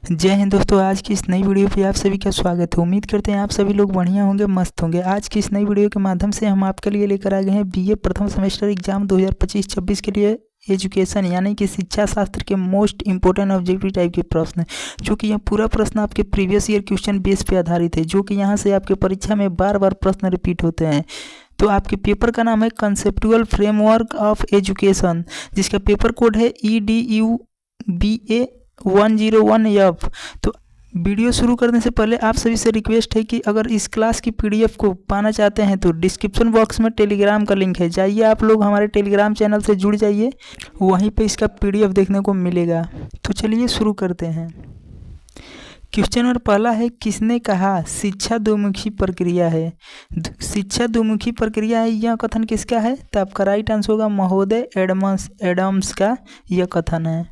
जय हिंद दोस्तों, आज की इस नई वीडियो पे आप सभी का स्वागत है। उम्मीद करते हैं आप सभी लोग बढ़िया होंगे, मस्त होंगे। आज की इस नई वीडियो के माध्यम से हम आपके लिए लेकर आ गए हैं बीए प्रथम सेमेस्टर एग्जाम 2025-26 के लिए एजुकेशन यानी कि शिक्षा शास्त्र के मोस्ट इंपोर्टेंट ऑब्जेक्टिव टाइप के प्रश्न, जो कि यह पूरा प्रश्न आपके प्रीवियस ईयर क्वेश्चन बेस पे आधारित है, जो कि यहाँ से आपके परीक्षा में बार बार प्रश्न रिपीट होते हैं। तो आपके पेपर का नाम है कंसेप्चुअल फ्रेमवर्क ऑफ एजुकेशन, जिसका पेपर कोड है EDUBA 101F। तो वीडियो शुरू करने से पहले आप सभी से रिक्वेस्ट है कि अगर इस क्लास की PDF को पाना चाहते हैं तो डिस्क्रिप्शन बॉक्स में टेलीग्राम का लिंक है, जाइए आप लोग हमारे टेलीग्राम चैनल से जुड़ जाइए, वहीं पे इसका PDF देखने को मिलेगा। तो चलिए शुरू करते हैं। क्वेश्चन नंबर पहला है, किसने कहा शिक्षा दोमुखी प्रक्रिया है? शिक्षा दोमुखी प्रक्रिया है, यह कथन किसका है? तो आपका राइट आंसर होगा महोदय एडम्स का यह कथन है।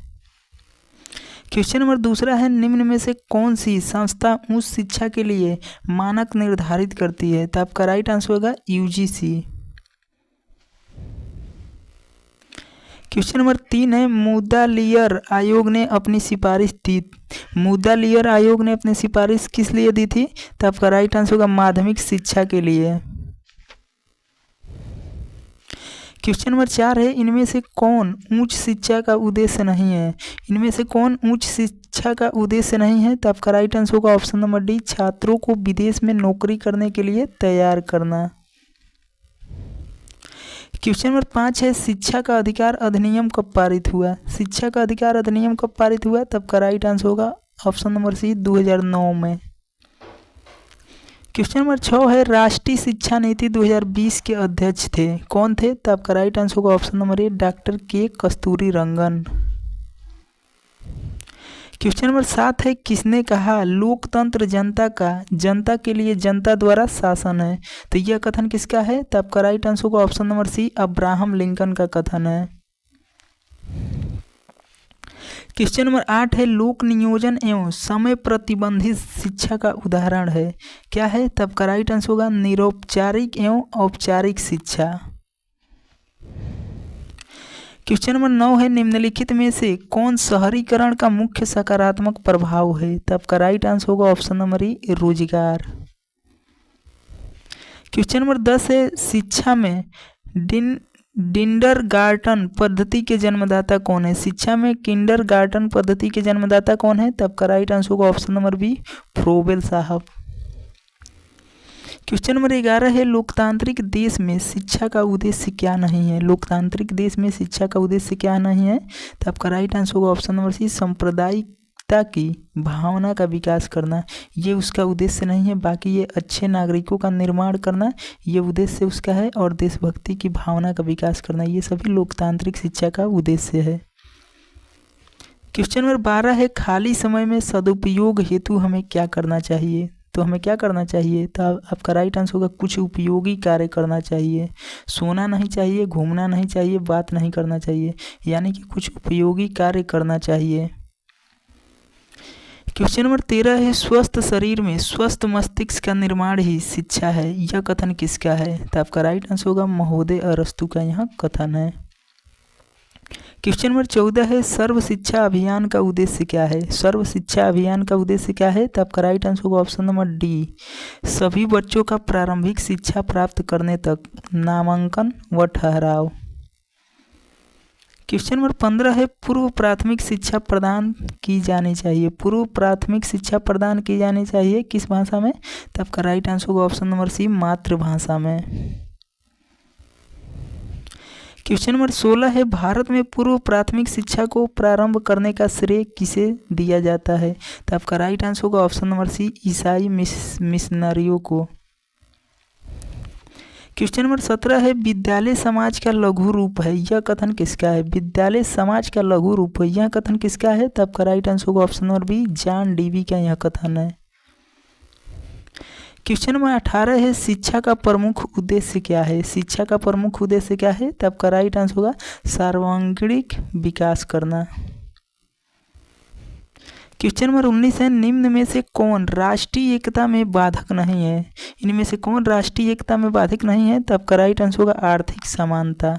क्वेश्चन नंबर दूसरा है, निम्न में से कौन सी संस्था उच्च शिक्षा के लिए मानक निर्धारित करती है? तो आपका राइट आंसर होगा UGC। क्वेश्चन नंबर 3 है, मुदालियर आयोग ने अपनी सिफारिश दी। मुदालियर आयोग ने अपनी सिफारिश किस लिए दी थी? तो आपका राइट आंसर होगा माध्यमिक शिक्षा के लिए। क्वेश्चन नंबर 4 है, इनमें से कौन उच्च शिक्षा का उद्देश्य नहीं है? इनमें से कौन उच्च शिक्षा का उद्देश्य नहीं है? तो आपका राइट आंसर होगा ऑप्शन नंबर डी, छात्रों को विदेश में नौकरी करने के लिए तैयार करना। क्वेश्चन नंबर 5 है, शिक्षा का अधिकार अधिनियम कब पारित हुआ? शिक्षा का अधिकार अधिनियम कब पारित हुआ? तब का राइट आंसर होगा ऑप्शन नंबर सी, 2009 में। क्वेश्चन नंबर 6 है, राष्ट्रीय शिक्षा नीति 2020 के अध्यक्ष थे, कौन थे? तो आपका राइट आंसर होगा ऑप्शन नंबर ए, डॉक्टर के कस्तूरीरंगन। क्वेश्चन नंबर 7 है, किसने कहा लोकतंत्र जनता के लिए जनता द्वारा शासन है? तो यह कथन किसका है? तो आपका राइट आंसर होगा option number C, Abraham Lincoln का कथन है। क्वेश्चन नंबर 8 है, लोक नियोजन एवं समय प्रतिबंधित शिक्षा का उदाहरण है, क्या है? तब का राइट आंसर होगा निरौपचारिक एवं औपचारिक शिक्षा। क्वेश्चन नंबर 9 है, निम्नलिखित में से कौन शहरीकरण का मुख्य सकारात्मक प्रभाव है? तब का राइट आंसर होगा ऑप्शन नंबर ई, रोजगार। क्वेश्चन नंबर 10 है, शिक्षा में किंडरगार्टन पद्धति के जन्मदाता कौन है? शिक्षा में किंडरगार्टन पद्धति के जन्मदाता कौन है? तब का राइट आंसर होगा ऑप्शन नंबर बी, फ्रोबेल साहब। क्वेश्चन नंबर 11 है, लोकतांत्रिक देश में शिक्षा का उद्देश्य क्या नहीं है? लोकतांत्रिक देश में शिक्षा का उद्देश्य क्या नहीं है? तो आपका राइट आंसर होगा ऑप्शन नंबर सी, सांप्रदायिकता की भावना का विकास करना, ये उसका उद्देश्य नहीं है। बाकी ये अच्छे नागरिकों का निर्माण करना, ये उद्देश्य उसका है, और देशभक्ति की भावना का विकास करना, ये सभी लोकतांत्रिक शिक्षा का उद्देश्य है। क्वेश्चन नंबर 12 है, खाली समय में सदुपयोग हेतु हमें क्या करना चाहिए? तो हमें क्या करना चाहिए? तो आपका राइट आंसर होगा कुछ उपयोगी कार्य करना चाहिए। सोना नहीं चाहिए, घूमना नहीं चाहिए, बात नहीं करना चाहिए, यानी कि कुछ उपयोगी कार्य करना चाहिए। क्वेश्चन नंबर 13 है, स्वस्थ शरीर में स्वस्थ मस्तिष्क का निर्माण ही शिक्षा है, यह कथन किसका है? तो आपका राइट आंसर होगा महोदय अरस्तु का यह कथन है। क्वेश्चन नंबर 14 है, सर्व शिक्षा अभियान का उद्देश्य क्या है? सर्व शिक्षा अभियान का उद्देश्य क्या है? तो आपका राइट आंसर होगा ऑप्शन नंबर डी, सभी बच्चों का प्रारंभिक शिक्षा प्राप्त करने तक नामांकन व ठहराव। क्वेश्चन नंबर 15 है, पूर्व प्राथमिक शिक्षा प्रदान की जानी चाहिए। पूर्व प्राथमिक शिक्षा प्रदान की जानी चाहिए किस भाषा में? तो आपका राइट आंसर होगा ऑप्शन नंबर सी, मातृभाषा में। क्वेश्चन नंबर 16 है, भारत में पूर्व प्राथमिक शिक्षा को प्रारंभ करने का श्रेय किसे दिया जाता है? तो आपका राइट आंसर होगा ऑप्शन नंबर सी, ईसाई मिशनरियों को। क्वेश्चन नंबर 17 है, विद्यालय समाज का लघु रूप है, यह कथन किसका है? विद्यालय समाज का लघु रूप है, यह कथन किसका है? तो आपका राइट आंसर होगा option number B, John Dewey का यह कथन है। क्वेश्चन नंबर 18 है, शिक्षा का प्रमुख उद्देश्य क्या है? शिक्षा का प्रमुख उद्देश्य क्या है? तो आपका राइट आंसर होगा सर्वांगीण विकास करना। क्वेश्चन नंबर 19 है, निम्न में से कौन राष्ट्रीय एकता में बाधक नहीं है? इनमें से कौन राष्ट्रीय एकता में बाधक नहीं है? तो आपका राइट आंसर होगा आर्थिक समानता।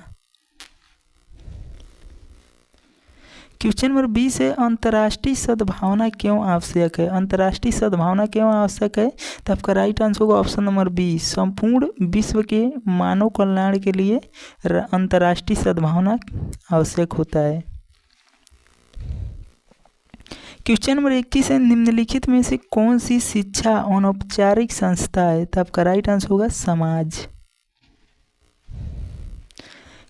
क्वेश्चन नंबर 20 है अंतर्राष्ट्रीय सद्भावना क्यों आवश्यक है। अंतर्राष्ट्रीय सद्भावना क्यों आवश्यक है, तो आपका राइट आंसर होगा ऑप्शन नंबर बी, संपूर्ण विश्व के मानव कल्याण के लिए अंतर्राष्ट्रीय सद्भावना आवश्यक होता है। क्वेश्चन नंबर 21 है निम्नलिखित में से कौन सी शिक्षा अनौपचारिक संस्था है, तो आपका राइट आंसर होगा समाज।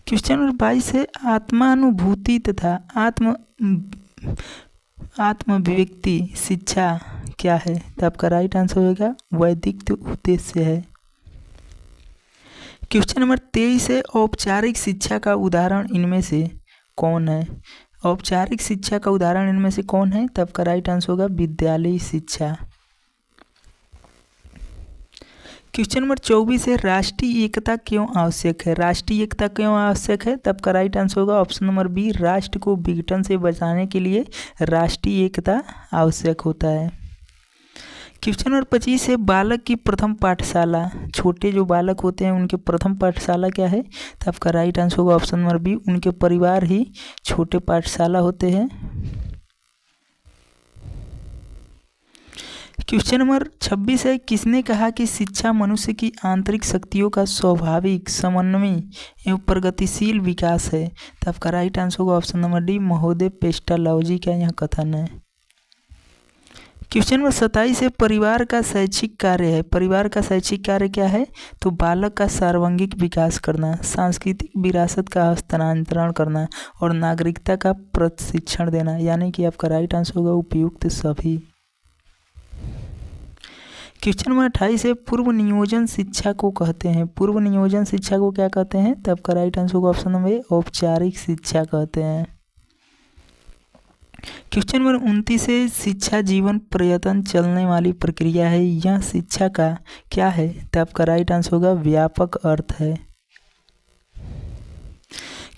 क्वेश्चन नंबर 22 है आत्मानुभूति तथा आत्मभिव्यक्ति शिक्षा क्या है, तो आपका राइट आंसर होगा वैदिक उद्देश्य है। क्वेश्चन नंबर 23 है औपचारिक शिक्षा का उदाहरण इनमें से कौन है। औपचारिक शिक्षा का उदाहरण इनमें से कौन है, तो आपका राइट आंसर होगा विद्यालयी शिक्षा। क्वेश्चन नंबर 24 है राष्ट्रीय एकता क्यों आवश्यक है। राष्ट्रीय एकता क्यों आवश्यक है, तब का राइट आंसर होगा ऑप्शन नंबर बी, राष्ट्र को विघटन से बचाने के लिए राष्ट्रीय एकता आवश्यक होता है। क्वेश्चन नंबर 25 है बालक की प्रथम पाठशाला, छोटे जो बालक होते हैं उनके प्रथम पाठशाला क्या है, तो आपका राइट आंसर होगा ऑप्शन नंबर बी, उनके परिवार ही छोटे पाठशाला होते हैं। क्वेश्चन नंबर 26 है किसने कहा कि शिक्षा मनुष्य की आंतरिक शक्तियों का स्वाभाविक समन्वय एवं प्रगतिशील विकास है, तो आपका राइट आंसर होगा ऑप्शन नंबर डी, महोदय पेस्टालॉजी का यह कथन है। क्वेश्चन नंबर 27 है परिवार का शैक्षिक कार्य है। परिवार का शैक्षिक कार्य क्या है, तो बालक का सर्वांगीण विकास करना, सांस्कृतिक विरासत का हस्तांतरण करना और नागरिकता का प्रशिक्षण देना, यानी कि आपका राइट आंसर होगा उपयुक्त सभी। क्वेश्चन नंबर 28 है पूर्व नियोजन शिक्षा को कहते हैं। पूर्व नियोजन शिक्षा को क्या कहते हैं, तो आपका राइट आंसर होगा ऑप्शन नंबर ए, औपचारिक शिक्षा कहते हैं। क्वेश्चन नंबर 29 है शिक्षा जीवन पर्यटन चलने वाली प्रक्रिया है, यह शिक्षा का क्या है, तो आपका राइट आंसर होगा व्यापक अर्थ है।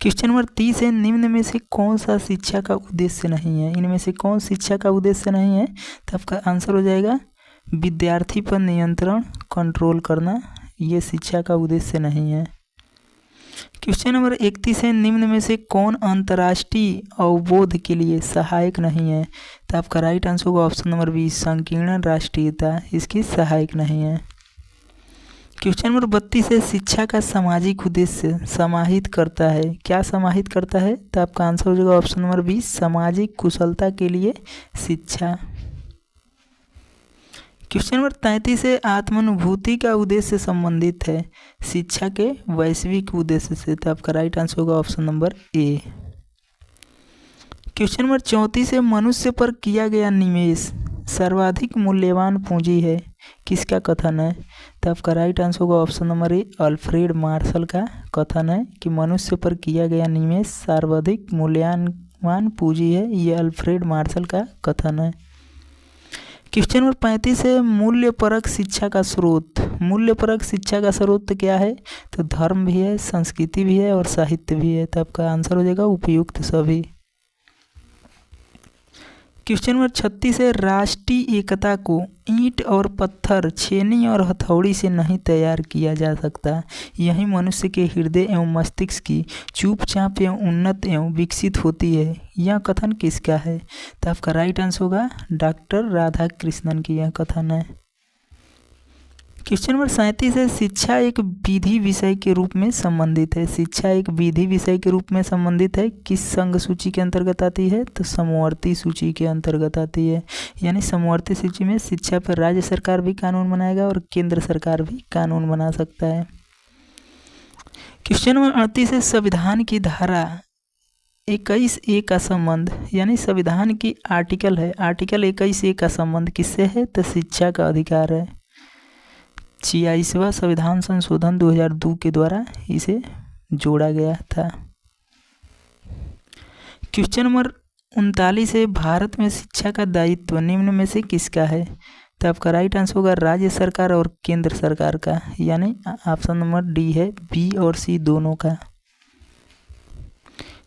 क्वेश्चन नंबर 30 है निम्न में से कौन सा शिक्षा का उद्देश्य नहीं है। इनमें से कौन शिक्षा का उद्देश्य नहीं है, तो आपका आंसर हो जाएगा विद्यार्थी पर नियंत्रण कंट्रोल करना, ये शिक्षा का उद्देश्य नहीं है। क्वेश्चन नंबर 31 है निम्न में से कौन अंतर्राष्ट्रीय अवबोध के लिए सहायक नहीं है, तो आपका राइट आंसर होगा ऑप्शन नंबर बी, संकीर्ण राष्ट्रीयता इसकी सहायक नहीं है। क्वेश्चन नंबर 32 है शिक्षा का सामाजिक उद्देश्य समाहित करता है, क्या समाहित करता है, तो आपका आंसर हो जाएगा ऑप्शन नंबर बी, सामाजिक कुशलता के लिए शिक्षा। क्वेश्चन नंबर 33 है आत्मानुभूति का उद्देश्य संबंधित है शिक्षा के वैश्विक उद्देश्य से, तो आपका राइट आंसर होगा option number A. Question number 34 है मनुष्य पर किया गया निवेश सर्वाधिक मूल्यवान पूंजी है, किसका कथन है, तो आपका राइट आंसर होगा option number A, Alfred Marshall का कथन है कि मनुष्य पर किया गया निवेश सर्वाधिक मूल्यवान पूंजी है, ये अल्फ्रेड मार्शल का कथन है। क्वेश्चन नंबर 35 है मूल्यपरक शिक्षा का स्रोत। मूल्यपरक शिक्षा का स्रोत क्या है, तो धर्म भी है, संस्कृति भी है और साहित्य भी है, तो आपका आंसर हो जाएगा उपयुक्त सभी। क्वेश्चन नंबर 36 है राष्ट्रीय एकता को ईंट और पत्थर, छेनी और हथौड़ी से नहीं तैयार किया जा सकता, यही मनुष्य के हृदय एवं मस्तिष्क की चुपचाप एवं उन्नत एवं विकसित होती है, यह कथन किसका है, तो आपका राइट आंसर होगा डॉक्टर राधा कृष्णन की यह कथन है। क्वेश्चन नंबर 37 है शिक्षा एक विधि विषय के रूप में संबंधित है। शिक्षा एक विधि विषय के रूप में संबंधित है, किस संघ सूची के अंतर्गत आती है, तो समवर्ती सूची के अंतर्गत आती है, यानी समवर्ती सूची में शिक्षा पर राज्य सरकार भी कानून बनाएगा और केंद्र सरकार भी कानून बना सकता है। क्वेश्चन नंबर 38 है संविधान की धारा 21A का संबंध, यानी संविधान की आर्टिकल है, आर्टिकल 21A का संबंध किससे है, तो शिक्षा का अधिकार है। 46वां संविधान संशोधन 2002 के द्वारा इसे जोड़ा गया था। क्वेश्चन नंबर 39 है भारत में शिक्षा का दायित्व निम्न में से किसका है, तो आपका राइट आंसर होगा राज्य सरकार और केंद्र सरकार का, यानी ऑप्शन नंबर डी है, बी और सी दोनों का।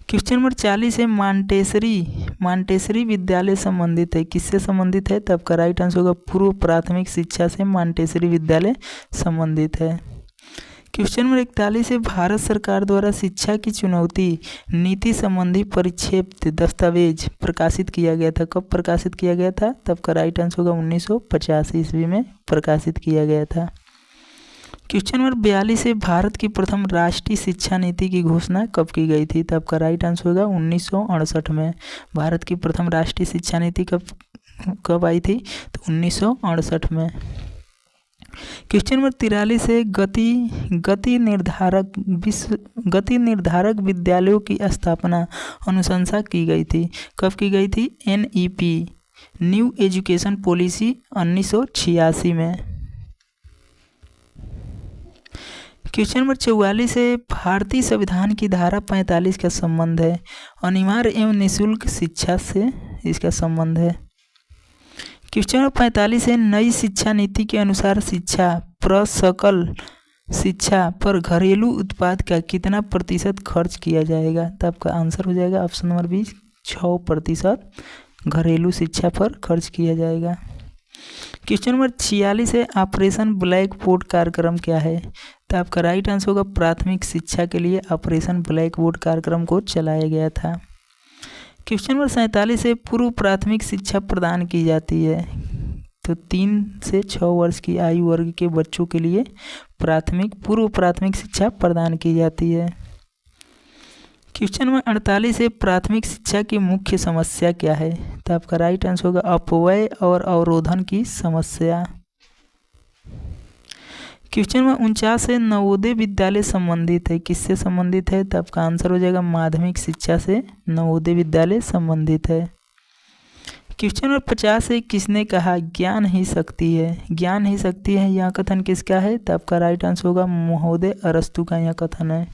क्वेश्चन नंबर 40 है मांटेसरी विद्यालय संबंधित है, किससे संबंधित है, तो आपका राइट आंसर होगा पूर्व प्राथमिक शिक्षा से मांटेसरी विद्यालय संबंधित है। क्वेश्चन नंबर 41 है, भारत सरकार द्वारा शिक्षा की चुनौती नीति संबंधी परिक्षेप्त दस्तावेज प्रकाशित किया गया था। कब प्रकाशित किया गया था? तब का राइट आंसर होगा 1950 ईस्वी में प्रकाशित किया गया था। क्वेश्चन नंबर 42 है, भारत की प्रथम राष्ट्रीय शिक्षा नीति की घोषणा कब की गई थी? तब का राइट आंसर होगा 1968 में। भारत की प्रथम राष्ट्रीय शिक्षा नीति कब आई थी? तो 1968 में। क्वेश्चन नंबर 43 है, गति निर्धारक विद्यालयों की स्थापना अनुशंसा की गई थी। कब की गई थी? NEP न्यू एजुकेशन पॉलिसी 1986 में। क्वेश्चन नंबर 44 है, भारतीय संविधान की धारा 45 का संबंध है अनिवार्य एवं निःशुल्क शिक्षा से इसका संबंध है। क्वेश्चन नंबर 45 है, नई शिक्षा नीति के अनुसार शिक्षा प्रसकल शिक्षा पर घरेलू उत्पाद का कितना प्रतिशत खर्च किया जाएगा? तब का आंसर हो जाएगा ऑप्शन नंबर बी 6% घरेलू शिक्षा पर खर्च किया जाएगा। क्वेश्चन नंबर 46 है, ऑपरेशन ब्लैक बोर्ड कार्यक्रम क्या है? तो आपका राइट आंसर होगा प्राथमिक शिक्षा के लिए ऑपरेशन ब्लैक बोर्ड कार्यक्रम को चलाया गया था। क्वेश्चन नंबर 47 है, पूर्व प्राथमिक शिक्षा प्रदान की जाती है। तो 3 से 6 वर्ष की आयु वर्ग के बच्चों के लिए पूर्व प्राथमिक शिक्षा प्रदान की जाती है। क्वेश्चन नंबर 48 है, प्राथमिक शिक्षा की मुख्य समस्या क्या है? तो आपका राइट आंसर होगा अपव्यय और अवरोधन की समस्या। क्वेश्चन नंबर 49 है, नवोदय विद्यालय संबंधित है, किससे संबंधित है? तो आपका आंसर हो जाएगा माध्यमिक शिक्षा से नवोदय विद्यालय संबंधित है। क्वेश्चन नंबर 50 है, किसने कहा ज्ञान ही शक्ति है? ज्ञान ही शक्ति है, यह कथन किसका है? तो आपका राइट आंसर होगा महोदय अरस्तु का यह कथन है।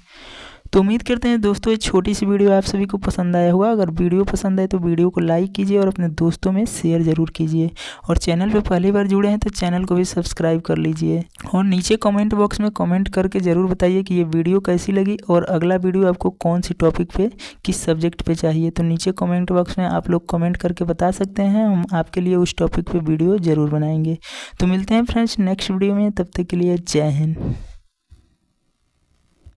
तो उम्मीद करते हैं दोस्तों ये छोटी सी वीडियो आप सभी को पसंद आया होगा। अगर वीडियो पसंद आए तो वीडियो को लाइक कीजिए और अपने दोस्तों में शेयर ज़रूर कीजिए। और चैनल पे पहली बार जुड़े हैं तो चैनल को भी सब्सक्राइब कर लीजिए। और नीचे कमेंट बॉक्स में कमेंट करके ज़रूर बताइए कि ये वीडियो कैसी लगी और अगला वीडियो आपको कौन सी टॉपिक पे किस सब्जेक्ट पे चाहिए। तो नीचे कमेंट बॉक्स में आप लोग कमेंट करके बता सकते हैं, हम आपके लिए उस टॉपिक पर वीडियो ज़रूर बनाएंगे। तो मिलते हैं फ्रेंड्स नेक्स्ट वीडियो में, तब तक के लिए जय हिंद।